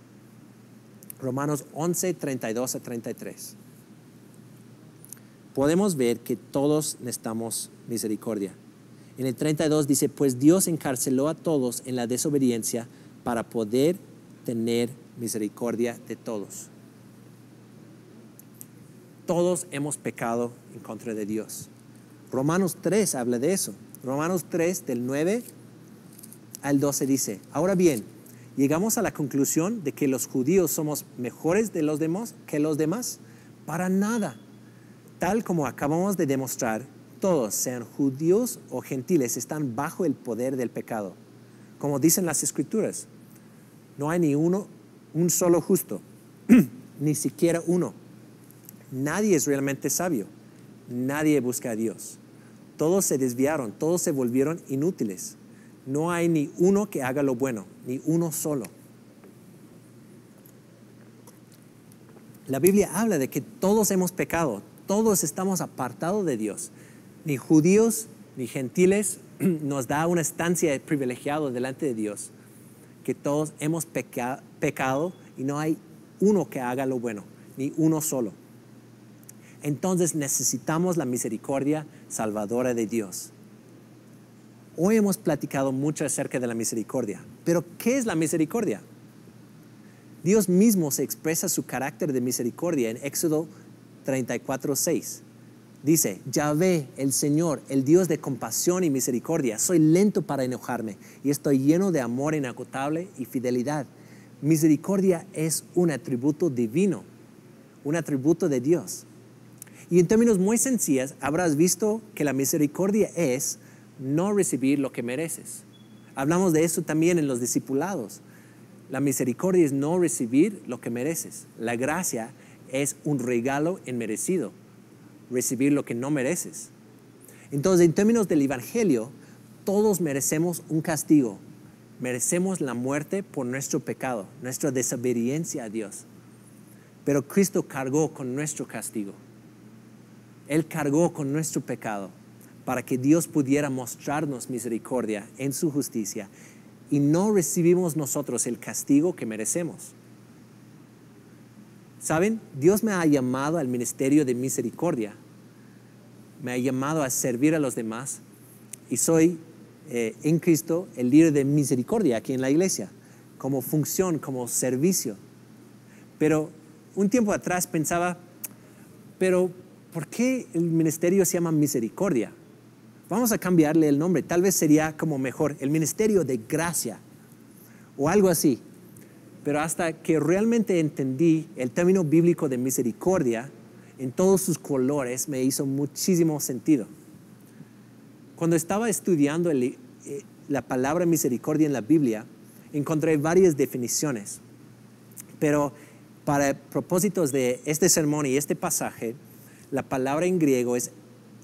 Romanos 11, 32 a 33. Podemos ver que todos necesitamos misericordia. En el 32 dice, pues Dios encarceló a todos en la desobediencia para poder tener misericordia de todos. Todos hemos pecado en contra de Dios. Romanos 3 habla de eso. Romanos 3 del 9 al 12 dice, ahora bien, llegamos a la conclusión de que los judíos somos mejores que los demás. Para nada. Tal como acabamos de demostrar, todos, sean judíos o gentiles, están bajo el poder del pecado. Como dicen las Escrituras, no hay ni un solo justo, ni siquiera uno. Nadie es realmente sabio, nadie busca a Dios. Todos se desviaron, todos se volvieron inútiles. No hay ni uno que haga lo bueno, ni uno solo. La Biblia habla de que todos hemos pecado, todos estamos apartados de Dios. Ni judíos ni gentiles nos da una estancia privilegiada delante de Dios. Que todos hemos pecado y no hay uno que haga lo bueno, ni uno solo. Entonces necesitamos la misericordia salvadora de Dios. Hoy hemos platicado mucho acerca de la misericordia, pero ¿qué es la misericordia? Dios mismo se expresa su carácter de misericordia en Éxodo 34:6. Dice, Yahvé, el Señor, el Dios de compasión y misericordia, soy lento para enojarme y estoy lleno de amor inagotable y fidelidad. Misericordia es un atributo divino, un atributo de Dios. Y en términos muy sencillos, habrás visto que la misericordia es no recibir lo que mereces. Hablamos de eso también en los discipulados. La misericordia es no recibir lo que mereces. La gracia es un regalo inmerecido, recibir lo que no mereces. Entonces, en términos del Evangelio, todos merecemos un castigo. Merecemos la muerte por nuestro pecado, nuestra desobediencia a Dios. Pero Cristo cargó con nuestro castigo. Él cargó con nuestro pecado para que Dios pudiera mostrarnos misericordia en su justicia y no recibimos nosotros el castigo que merecemos. ¿Saben? Dios me ha llamado al ministerio de misericordia. Me ha llamado a servir a los demás y soy en Cristo el líder de misericordia aquí en la iglesia, como función, como servicio. Pero un tiempo atrás pensaba, pero ¿por qué el ministerio se llama misericordia? Vamos a cambiarle el nombre, tal vez sería como mejor, el ministerio de gracia o algo así. Pero hasta que realmente entendí el término bíblico de misericordia en todos sus colores, me hizo muchísimo sentido. Cuando estaba estudiando la palabra misericordia en la Biblia, encontré varias definiciones. Pero para propósitos de este sermón y este pasaje, la palabra en griego es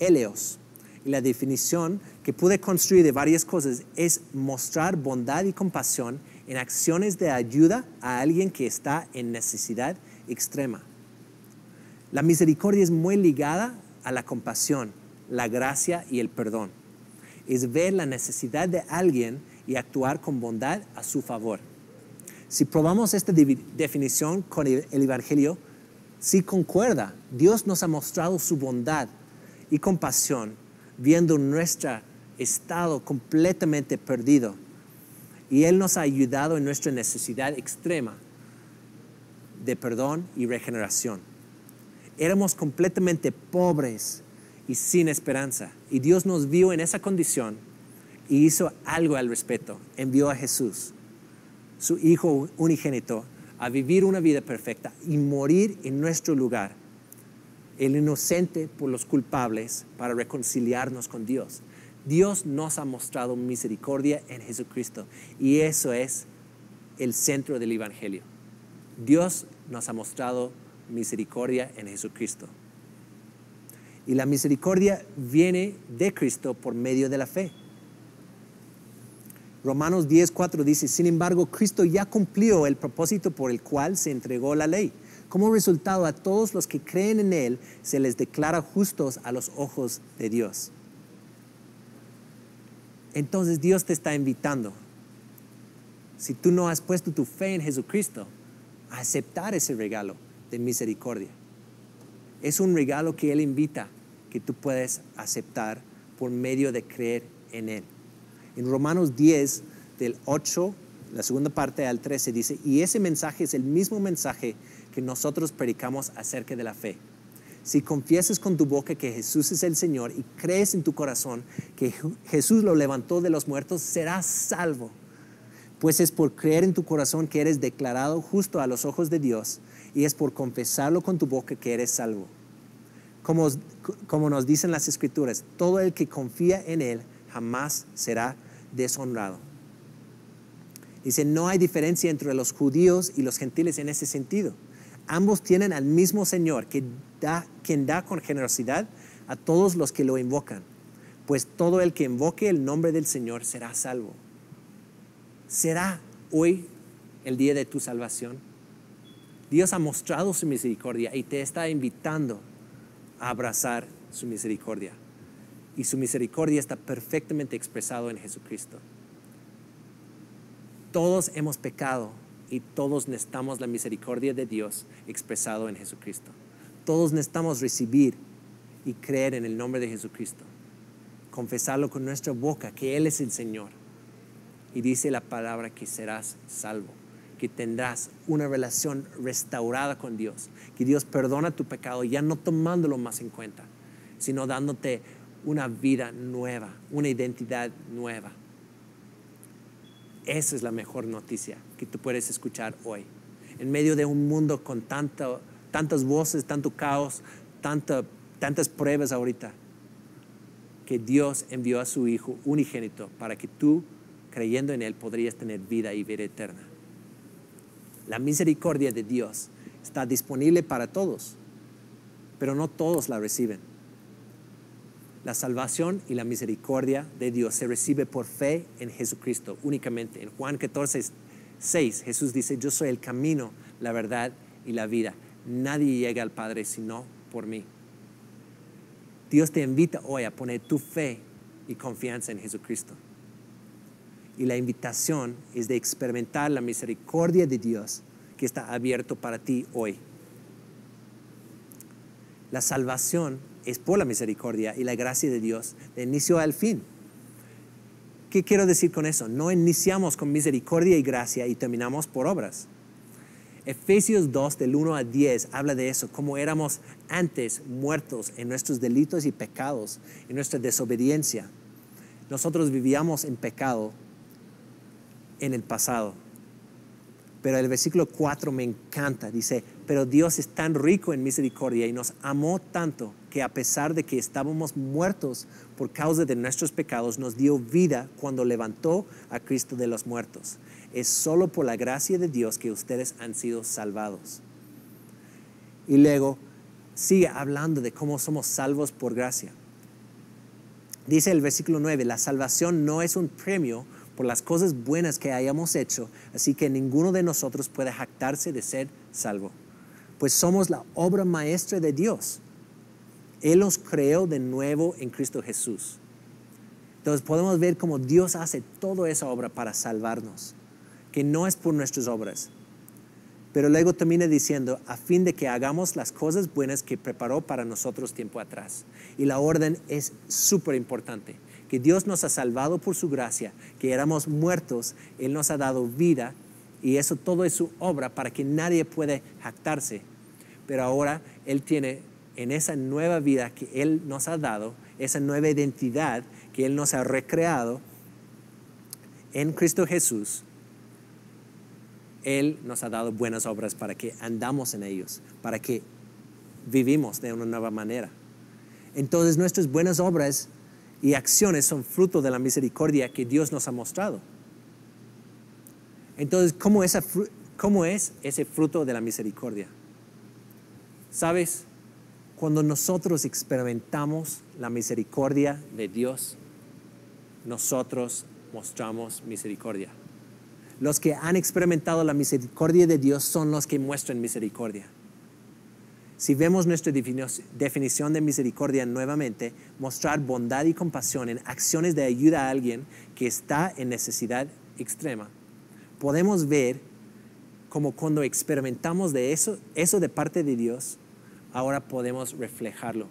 eleos. Y la definición que pude construir de varias cosas es mostrar bondad y compasión en acciones de ayuda a alguien que está en necesidad extrema. La misericordia es muy ligada a la compasión, la gracia y el perdón. Es ver la necesidad de alguien y actuar con bondad a su favor. Si probamos esta definición con el Evangelio, sí concuerda. Dios nos ha mostrado su bondad y compasión viendo nuestro estado completamente perdido. Y Él nos ha ayudado en nuestra necesidad extrema de perdón y regeneración. Éramos completamente pobres y sin esperanza. Y Dios nos vio en esa condición y hizo algo al respecto. Envió a Jesús, su Hijo unigénito, a vivir una vida perfecta y morir en nuestro lugar, el inocente por los culpables, para reconciliarnos con Dios. Dios nos ha mostrado misericordia en Jesucristo y eso es el centro del Evangelio. Dios nos ha mostrado misericordia en Jesucristo. Y la misericordia viene de Cristo por medio de la fe. Romanos 10:4 dice, sin embargo, Cristo ya cumplió el propósito por el cual se entregó la ley. Como resultado, a todos los que creen en Él se les declara justos a los ojos de Dios. Entonces Dios te está invitando, si tú no has puesto tu fe en Jesucristo, a aceptar ese regalo de misericordia. Es un regalo que Él invita, que tú puedes aceptar por medio de creer en Él. En Romanos 10, del 8, la segunda parte al 13, dice, y ese mensaje es el mismo mensaje que nosotros predicamos acerca de la fe. Si confiesas con tu boca que Jesús es el Señor y crees en tu corazón que Jesús lo levantó de los muertos, serás salvo. Pues es por creer en tu corazón que eres declarado justo a los ojos de Dios y es por confesarlo con tu boca que eres salvo. Como nos dicen las Escrituras, todo el que confía en Él jamás será deshonrado. Dice, no hay diferencia entre los judíos y los gentiles en ese sentido. Ambos tienen al mismo Señor, quien da con generosidad a todos los que lo invocan. Pues todo el que invoque el nombre del Señor será salvo. ¿Será hoy el día de tu salvación? Dios ha mostrado su misericordia y te está invitando a abrazar su misericordia. Y su misericordia está perfectamente expresado en Jesucristo. Todos hemos pecado y todos necesitamos la misericordia de Dios expresado en Jesucristo. Todos necesitamos recibir y creer en el nombre de Jesucristo. Confesarlo con nuestra boca que Él es el Señor. Y dice la palabra que serás salvo, que tendrás una relación restaurada con Dios, que Dios perdona tu pecado ya no tomándolo más en cuenta, sino dándote una vida nueva, una identidad nueva. Esa es la mejor noticia que tú puedes escuchar hoy. En medio de un mundo con tantas voces, tanto caos, tantas pruebas ahorita, que Dios envió a su Hijo unigénito para que tú, creyendo en Él, podrías tener vida y vida eterna. La misericordia de Dios está disponible para todos, pero no todos la reciben. La salvación y la misericordia de Dios se recibe por fe en Jesucristo únicamente. En Juan 14:6 Jesús dice: yo soy el camino, la verdad y la vida. Nadie llega al Padre sino por mí. Dios te invita hoy a poner tu fe y confianza en Jesucristo. Y la invitación es de experimentar la misericordia de Dios que está abierto para ti hoy. La salvación es por la misericordia y la gracia de Dios de inicio al fin. ¿Qué quiero decir con eso? No iniciamos con misericordia y gracia y terminamos por obras. Efesios 2, del 1 al 10, habla de eso, como éramos antes muertos en nuestros delitos y pecados, en nuestra desobediencia. Nosotros vivíamos en pecado en el pasado. Pero el versículo 4 me encanta, dice: pero Dios es tan rico en misericordia y nos amó tanto que a pesar de que estábamos muertos por causa de nuestros pecados, nos dio vida cuando levantó a Cristo de los muertos. Es solo por la gracia de Dios que ustedes han sido salvados. Y luego sigue hablando de cómo somos salvos por gracia. Dice el versículo 9: la salvación no es un premio por las cosas buenas que hayamos hecho, así que ninguno de nosotros puede jactarse de ser salvo. Pues somos la obra maestra de Dios. Él nos creó de nuevo en Cristo Jesús. Entonces podemos ver cómo Dios hace toda esa obra para salvarnos, que no es por nuestras obras. Pero luego termina diciendo: a fin de que hagamos las cosas buenas que preparó para nosotros tiempo atrás. Y la orden es súper importante, que Dios nos ha salvado por su gracia, que éramos muertos, Él nos ha dado vida, y eso todo es su obra para que nadie pueda jactarse. Pero ahora Él tiene, en esa nueva vida que Él nos ha dado, esa nueva identidad que Él nos ha recreado en Cristo Jesús, Él nos ha dado buenas obras para que andamos en ellos, para que vivimos de una nueva manera. Entonces nuestras buenas obras y acciones son fruto de la misericordia que Dios nos ha mostrado. Entonces, ¿cómo es ese fruto de la misericordia? ¿Sabes? Cuando nosotros experimentamos la misericordia de Dios, nosotros mostramos misericordia. Los que han experimentado la misericordia de Dios son los que muestran misericordia. Si vemos nuestra definición de misericordia nuevamente, mostrar bondad y compasión en acciones de ayuda a alguien que está en necesidad extrema, podemos ver como cuando experimentamos de eso de parte de Dios, ahora podemos reflejarlo.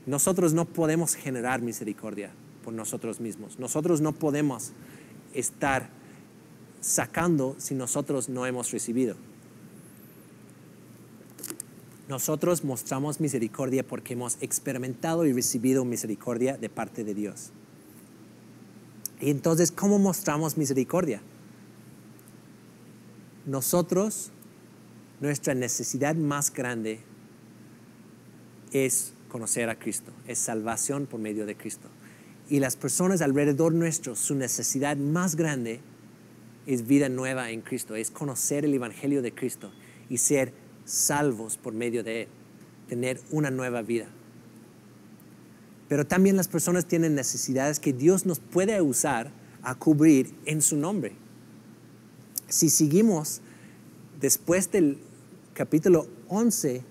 Nosotros no podemos generar misericordia por nosotros mismos. Nosotros no podemos estar sacando si nosotros no hemos recibido. Nosotros mostramos misericordia porque hemos experimentado y recibido misericordia de parte de Dios. Y entonces, ¿cómo mostramos misericordia? Nosotros, nuestra necesidad más grande es conocer a Cristo, es salvación por medio de Cristo. Y las personas alrededor nuestro, su necesidad más grande es vida nueva en Cristo, es conocer el Evangelio de Cristo y ser salvos por medio de Él, tener una nueva vida. Pero también las personas tienen necesidades que Dios nos puede usar a cubrir en su nombre. Si seguimos después del capítulo 11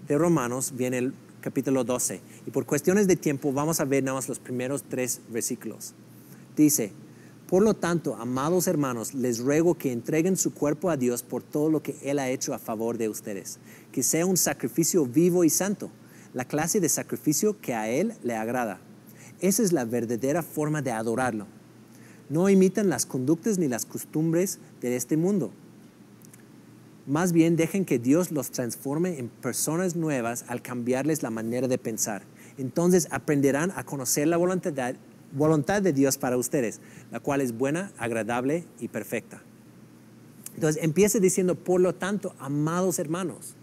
de Romanos, viene el capítulo 12. Y por cuestiones de tiempo vamos a ver nada más los primeros 3 versículos. Dice: por lo tanto, amados hermanos, les ruego que entreguen su cuerpo a Dios por todo lo que Él ha hecho a favor de ustedes, que sea un sacrificio vivo y santo, la clase de sacrificio que a Él le agrada. Esa es la verdadera forma de adorarlo. No imitan las conductas ni las costumbres de este mundo. Más bien dejen que Dios los transforme en personas nuevas al cambiarles la manera de pensar. Entonces aprenderán a conocer la voluntad de Dios para ustedes, la cual es buena, agradable y perfecta. Entonces empieza diciendo: por lo tanto, amados hermanos,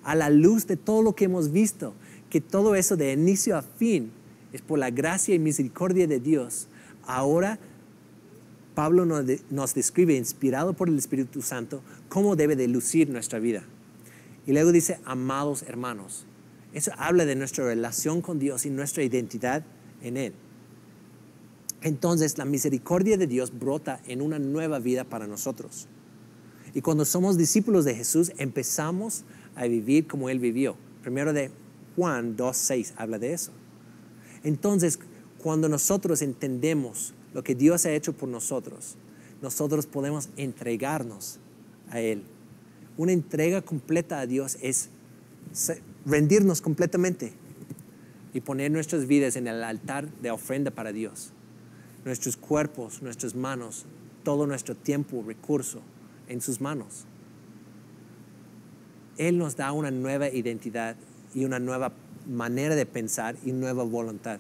a la luz de todo lo que hemos visto, que todo eso de inicio a fin es por la gracia y misericordia de Dios, ahora Pablo nos describe, inspirado por el Espíritu Santo, cómo debe de lucir nuestra vida. Y luego dice, amados hermanos. Eso habla de nuestra relación con Dios y nuestra identidad en Él. Entonces, la misericordia de Dios brota en una nueva vida para nosotros. Y cuando somos discípulos de Jesús, empezamos a vivir como Él vivió. Primero de Juan 2:6 habla de eso. Entonces, cuando nosotros entendemos lo que Dios ha hecho por nosotros, nosotros podemos entregarnos a Él. Una entrega completa a Dios es rendirnos completamente y poner nuestras vidas en el altar de ofrenda para Dios. Nuestros cuerpos, nuestras manos, todo nuestro tiempo, recurso en sus manos. Él nos da una nueva identidad y una nueva manera de pensar y nueva voluntad.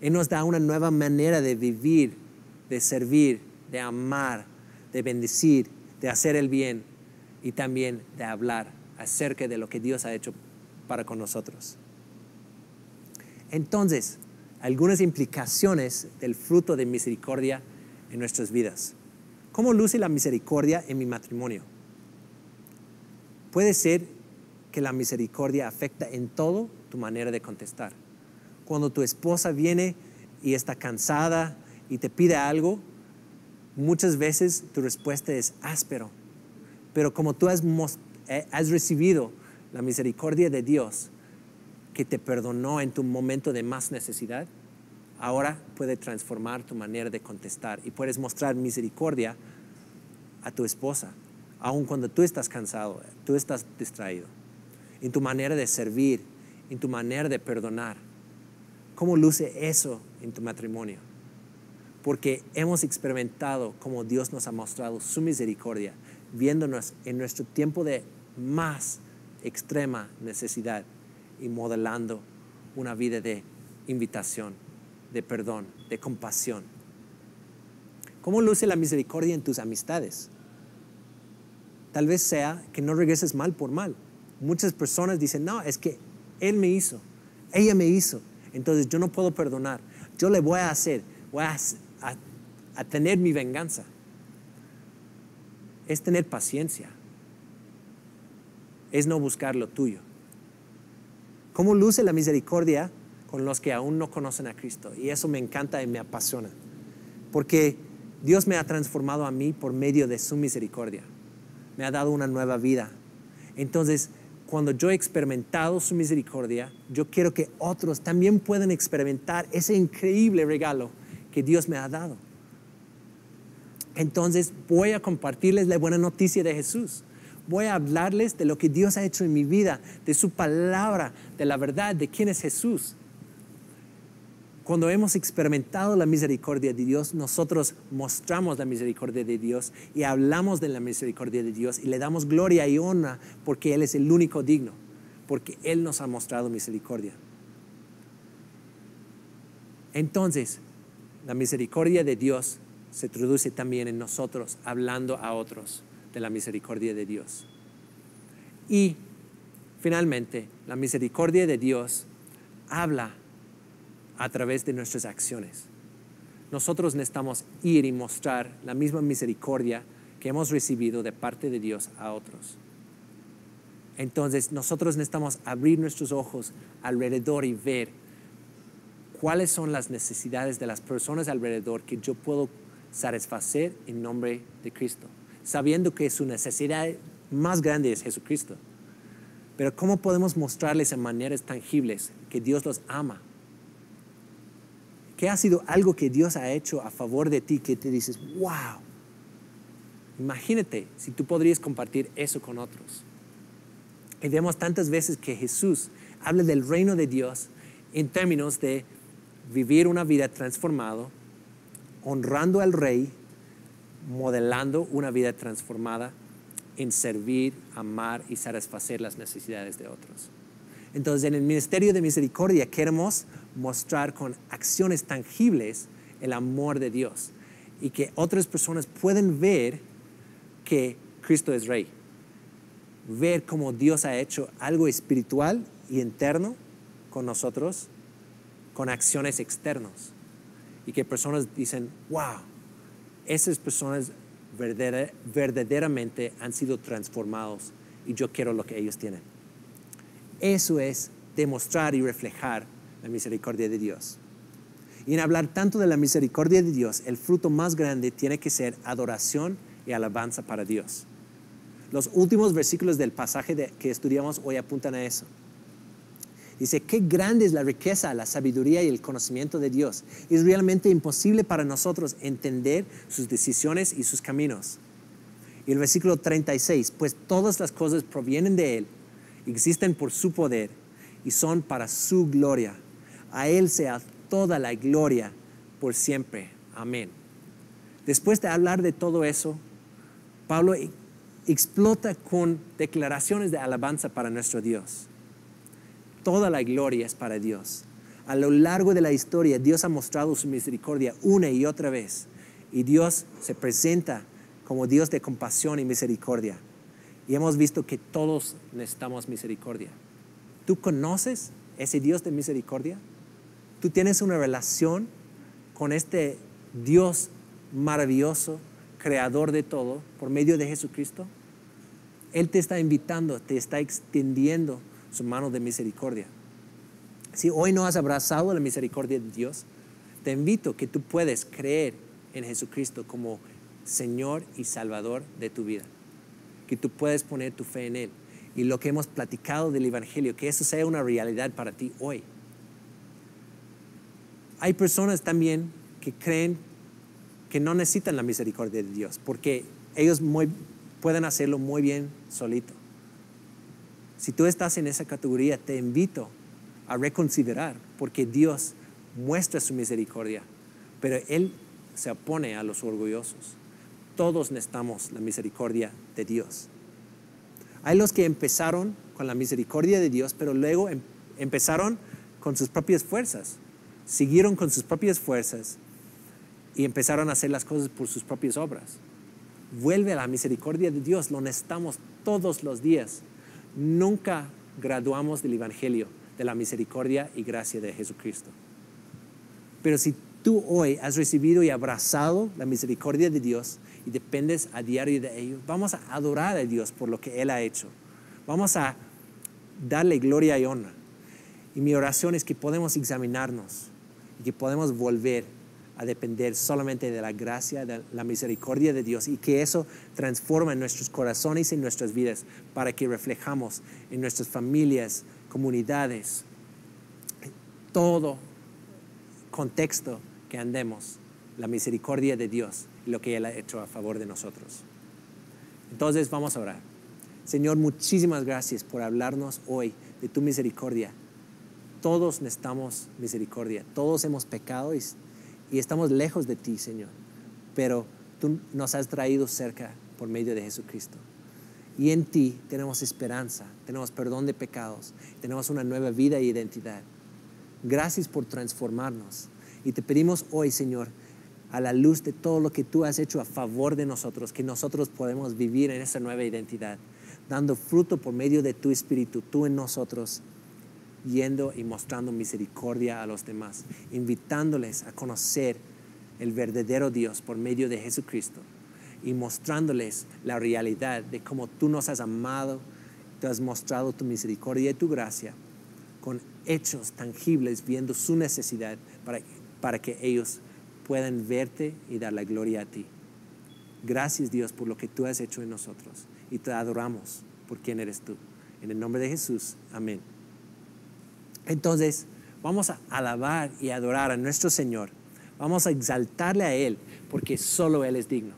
Él nos da una nueva manera de vivir, de servir, de amar, de bendecir, de hacer el bien y también de hablar acerca de lo que Dios ha hecho para con nosotros. Entonces, algunas implicaciones del fruto de misericordia en nuestras vidas. ¿Cómo luce la misericordia en mi matrimonio? Puede ser que la misericordia afecta en todo tu manera de contestar. Cuando tu esposa viene y está cansada y te pide algo, muchas veces tu respuesta es áspero. Pero como tú has recibido la misericordia de Dios, que te perdonó en tu momento de más necesidad, ahora puede transformar tu manera de contestar y puedes mostrar misericordia a tu esposa, aun cuando tú estás cansado, tú estás distraído, en tu manera de servir, en tu manera de perdonar. ¿Cómo luce eso en tu matrimonio? Porque hemos experimentado cómo Dios nos ha mostrado su misericordia, viéndonos en nuestro tiempo de más extrema necesidad y modelando una vida de invitación, de perdón, de compasión. ¿Cómo luce la misericordia en tus amistades? Tal vez sea que no regreses mal por mal. Muchas personas dicen, no, es que él me hizo, ella me hizo, entonces yo no puedo perdonar. Yo le voy a hacer, voy a tener mi venganza. Es tener paciencia. Es no buscar lo tuyo. ¿Cómo luce la misericordia con los que aún no conocen a Cristo? Y eso me encanta y me apasiona. Porque Dios me ha transformado a mí por medio de su misericordia. Me ha dado una nueva vida. Entonces, cuando yo he experimentado su misericordia, yo quiero que otros también puedan experimentar ese increíble regalo que Dios me ha dado. Entonces, voy a compartirles la buena noticia de Jesús. Voy a hablarles de lo que Dios ha hecho en mi vida, de su palabra, de la verdad, de quién es Jesús. Cuando hemos experimentado la misericordia de Dios, nosotros mostramos la misericordia de Dios y hablamos de la misericordia de Dios y le damos gloria y honra porque Él es el único digno, porque Él nos ha mostrado misericordia. Entonces, la misericordia de Dios se traduce también en nosotros hablando a otros de la misericordia de Dios. Y finalmente, la misericordia de Dios habla a través de nuestras acciones. Nosotros necesitamos ir y mostrar la misma misericordia que hemos recibido de parte de Dios a otros. Entonces, nosotros necesitamos abrir nuestros ojos alrededor y ver cuáles son las necesidades de las personas alrededor que yo puedo satisfacer en nombre de Cristo, sabiendo que su necesidad más grande es Jesucristo. Pero ¿cómo podemos mostrarles en maneras tangibles que Dios los ama? ¿Qué ha sido algo que Dios ha hecho a favor de ti que te dices, wow? Imagínate si tú podrías compartir eso con otros. Y vemos tantas veces que Jesús habla del reino de Dios en términos de vivir una vida transformada, honrando al Rey, modelando una vida transformada en servir, amar y satisfacer las necesidades de otros. Entonces, en el ministerio de misericordia queremos mostrar con acciones tangibles el amor de Dios y que otras personas pueden ver que Cristo es Rey. Ver cómo Dios ha hecho algo espiritual y interno con nosotros, con acciones externas. Y que personas dicen, wow, esas personas verdaderamente han sido transformados y yo quiero lo que ellos tienen. Eso es demostrar y reflejar la misericordia de Dios. Y en hablar tanto de la misericordia de Dios, el fruto más grande tiene que ser adoración y alabanza para Dios. Los últimos versículos del pasaje que estudiamos hoy apuntan a eso. Dice, qué grande es la riqueza, la sabiduría y el conocimiento de Dios. Es realmente imposible para nosotros entender sus decisiones y sus caminos. Y el versículo 36, pues todas las cosas provienen de Él, existen por su poder y son para su gloria. A Él sea toda la gloria por siempre. Amén. Después de hablar de todo eso, Pablo explota con declaraciones de alabanza para nuestro Dios. Toda la gloria es para Dios. A lo largo de la historia, Dios ha mostrado su misericordia una y otra vez. Y Dios se presenta como Dios de compasión y misericordia. Y hemos visto que todos necesitamos misericordia. ¿Tú conoces ese Dios de misericordia? ¿Tú tienes una relación con este Dios maravilloso, creador de todo, por medio de Jesucristo? Él te está invitando, te está extendiendo su mano de misericordia. Si hoy no has abrazado la misericordia de Dios, te invito que tú puedes creer en Jesucristo como Señor y Salvador de tu vida. Que tú puedes poner tu fe en Él. Y lo que hemos platicado del Evangelio, que eso sea una realidad para ti hoy. Hay personas también que creen que no necesitan la misericordia de Dios, porque ellos pueden hacerlo muy bien solito. Si tú estás en esa categoría, te invito a reconsiderar, porque Dios muestra su misericordia, pero Él se opone a los orgullosos. Todos necesitamos la misericordia de Dios. Hay los que empezaron con la misericordia de Dios, pero luego empezaron con sus propias fuerzas. Siguieron con sus propias fuerzas y empezaron a hacer las cosas por sus propias obras. Vuelve a la misericordia de Dios, lo necesitamos todos los días. Nunca graduamos del Evangelio, de la misericordia y gracia de Jesucristo. Pero si tú hoy has recibido y abrazado la misericordia de Dios y dependes a diario de ello, vamos a adorar a Dios por lo que Él ha hecho. Vamos a darle gloria y honra. Y mi oración es que podemos examinarnos y que podemos volver a depender solamente de la gracia, de la misericordia de Dios, y que eso transforma en nuestros corazones y en nuestras vidas para que reflejamos en nuestras familias, comunidades, todo contexto que andemos la misericordia de Dios y lo que Él ha hecho a favor de nosotros. Entonces vamos a orar. Señor, muchísimas gracias por hablarnos hoy de tu misericordia. Todos necesitamos misericordia, todos hemos pecado y estamos lejos de ti, Señor, pero tú nos has traído cerca por medio de Jesucristo. Y en ti tenemos esperanza, tenemos perdón de pecados, tenemos una nueva vida e identidad. Gracias por transformarnos. Y te pedimos hoy, Señor, a la luz de todo lo que tú has hecho a favor de nosotros, que nosotros podemos vivir en esa nueva identidad, dando fruto por medio de tu Espíritu, tú en nosotros, yendo y mostrando misericordia a los demás, invitándoles a conocer el verdadero Dios por medio de Jesucristo y mostrándoles la realidad de cómo tú nos has amado, tú has mostrado tu misericordia y tu gracia con hechos tangibles, viendo su necesidad para que ellos puedan verte y dar la gloria a ti. Gracias, Dios, por lo que tú has hecho en nosotros, y te adoramos por quien eres tú. En el nombre de Jesús, amén. Entonces, vamos a alabar y adorar a nuestro Señor. Vamos a exaltarle a Él, porque solo Él es digno.